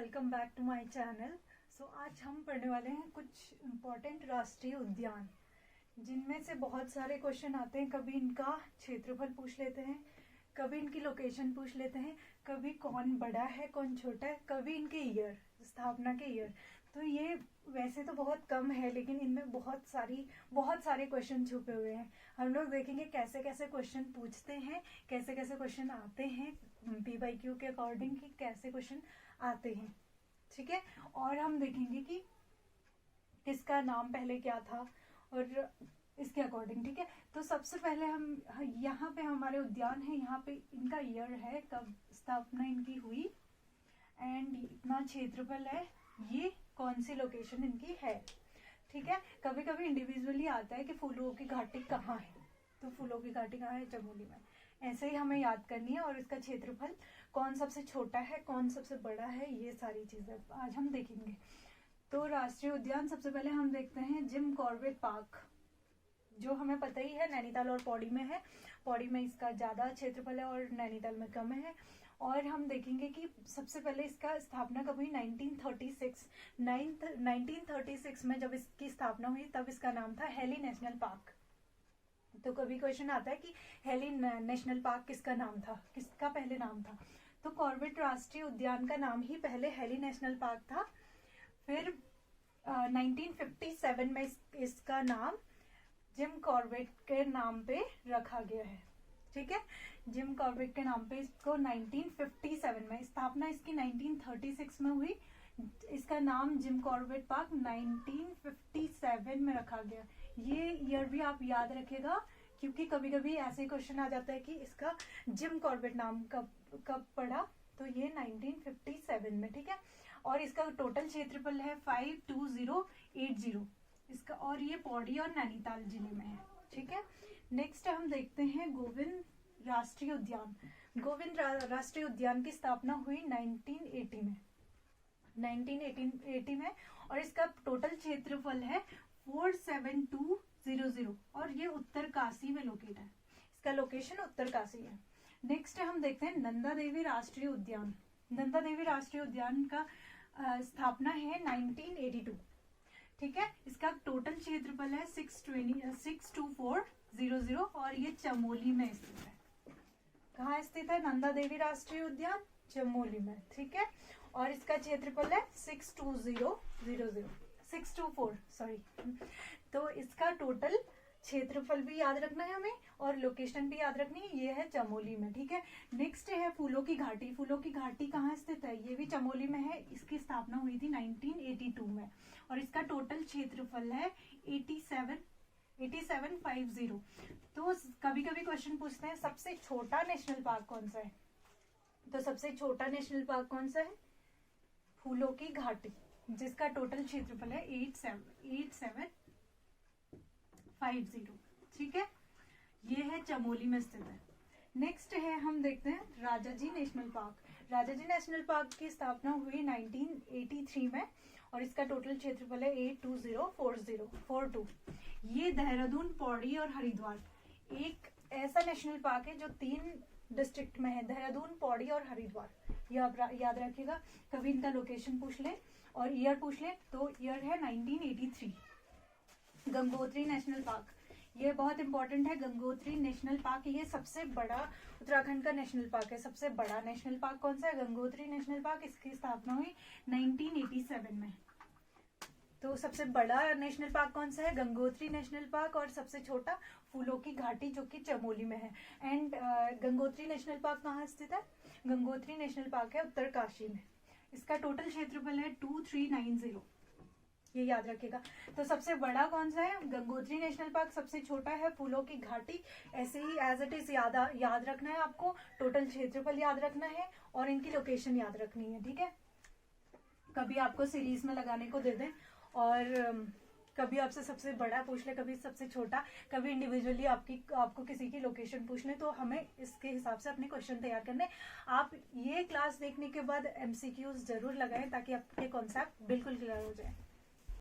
Welcome back to my channel. So आज हम पढ़ने वाले हैं कुछ इम्पोर्टेंट राष्ट्रीय उद्यान, जिनमें से बहुत सारे क्वेश्चन आते हैं। कभी इनका क्षेत्रफल पूछ लेते हैं, कभी इनकी लोकेशन पूछ लेते हैं, कभी कौन बड़ा है कौन छोटा है, कभी इनके ईयर, स्थापना के ईयर। तो ये वैसे तो बहुत कम है, लेकिन इनमें बहुत सारे क्वेश्चन छुपे हुए हैं। हम लोग देखेंगे कैसे कैसे क्वेश्चन पूछते हैं, कैसे कैसे क्वेश्चन आते हैं, PYQ के अकॉर्डिंग कि कैसे क्वेश्चन आते हैं। ठीक है, और हम देखेंगे कि किसका नाम पहले क्या था और इसके अकॉर्डिंग। ठीक है, तो सबसे पहले हम यहाँ पे हमारे उद्यान है, यहाँ पे इनका ईयर है, कब स्थापना इनकी हुई, एंड इतना क्षेत्रफल है, ये कौन सी लोकेशन इनकी है। ठीक है, कभी कभी इंडिविजुअली आता है कि फूलों की घाटी कहाँ है, तो फूलों की घाटी कहाँ है, चमोली में। ऐसे ही हमें याद करनी है, और इसका क्षेत्रफल कौन सबसे छोटा है कौन सबसे बड़ा है, ये सारी चीजें आज हम देखेंगे। तो राष्ट्रीय उद्यान सबसे पहले हम देखते हैं जिम कॉर्बेट पार्क, जो हमें पता ही है नैनीताल और पौड़ी में है। पौड़ी में इसका ज्यादा क्षेत्रफल है और नैनीताल में कम है। और हम देखेंगे कि सबसे पहले इसका स्थापना कब हुई, 1936 में जब इसकी स्थापना हुई तब इसका नाम था हेली नेशनल पार्क। तो कभी क्वेश्चन आता है कि हेली नेशनल पार्क किसका नाम था, किसका पहले नाम था। तो कॉर्बेट राष्ट्रीय उद्यान का नाम ही पहले हेली नेशनल पार्क था, फिर 1957 में इसका नाम जिम कॉर्बेट के नाम पे रखा गया है। ठीक है, जिम कॉर्बेट के नाम पे इसको 1957 में, स्थापना इसकी 1936 में हुई, इसका नाम जिम कॉर्बेट पार्क 1957 में रखा गया। ये ईयर भी आप याद रखेगा, क्योंकि कभी कभी ऐसे क्वेश्चन आ जाता है कि इसका जिम कॉर्बेट नाम कब पड़ा, तो ये 1957 में। ठीक है, और इसका टोटल क्षेत्रफल है 52080 इसका, और ये पौड़ी और नैनीताल जिले में है। ठीक है, नेक्स्ट हम देखते हैं गोविंद राष्ट्रीय उद्यान। गोविंद राष्ट्रीय उद्यान की स्थापना हुई 1980 में, और इसका टोटल क्षेत्रफल है 47200, और ये उत्तरकाशी में लोकेट है। इसका लोकेशन उत्तरकाशी है। नेक्स्ट हम देखते हैं नंदा देवी राष्ट्रीय उद्यान। नंदा देवी राष्ट्रीय उद्यान का स्थापना है 1982। ठीक है, इसका टोटल क्षेत्रफल है 62400, और ये चमोली में स्थित है। कहाँ स्थित है नंदा देवी राष्ट्रीय उद्यान? चमोली में। ठीक है, और इसका क्षेत्रफल है 624 सॉरी। तो इसका टोटल क्षेत्रफल भी याद रखना है हमें, और लोकेशन भी याद रखनी है, ये है चमोली में। ठीक है, नेक्स्ट है फूलों की घाटी। फूलों की घाटी कहाँ स्थित है? ये भी चमोली में है। इसकी स्थापना हुई थी 1982 में, और इसका टोटल क्षेत्रफल है 8750। तो कभी कभी क्वेश्चन पूछते हैं सबसे छोटा नेशनल पार्क कौन सा है, तो सबसे छोटा नेशनल पार्क कौन सा है? फूलों की घाटी, जिसका टोटल क्षेत्रफल है 8750। ठीक है, ये है चमोली में स्थित है। नेक्स्ट है हम देखते हैं Rajaji national park. Rajaji national park की स्थापना हुई 1983 में, और इसका टोटल क्षेत्रफल है 82042। ये देहरादून, पौड़ी और हरिद्वार, एक ऐसा नेशनल पार्क है जो 3 डिस्ट्रिक्ट में है, देहरादून, पौड़ी और हरिद्वार। ये आप याद रखिएगा, कभी इनका लोकेशन पूछ ले और ईयर पूछ ले, तो ईयर है 1983। गंगोत्री नेशनल पार्क, ये बहुत इंपॉर्टेंट है। गंगोत्री नेशनल पार्क, ये सबसे बड़ा उत्तराखंड का नेशनल पार्क है। सबसे बड़ा नेशनल पार्क कौन सा है? Gangotri national park. इसकी स्थापना हुई 1987 में। तो सबसे बड़ा नेशनल पार्क कौन सा है? गंगोत्री नेशनल पार्क, और सबसे छोटा फूलों की घाटी, जो कि चमोली में है। एंड गंगोत्री नेशनल पार्क कहाँ स्थित है? गंगोत्री नेशनल पार्क है उत्तरकाशी में। इसका टोटल क्षेत्रफल है 2390, ये याद रखिएगा। तो सबसे बड़ा कौन सा है? Gangotri national park. सबसे छोटा है फूलों की घाटी। ऐसे ही एज इट इज याद रखना है आपको, टोटल क्षेत्रफल याद रखना है, और इनकी लोकेशन याद रखनी है। ठीक है, कभी आपको सीरीज में लगाने को दे दें, और कभी आपसे सबसे बड़ा पूछ ले, कभी सबसे छोटा, कभी इंडिविजुअली आपको किसी की लोकेशन पूछ ले, तो हमें इसके हिसाब से अपने क्वेश्चन तैयार करने। आप ये क्लास देखने के बाद MCQs जरूर लगाएं, ताकि आपके कॉन्सेप्ट बिल्कुल क्लियर हो जाए।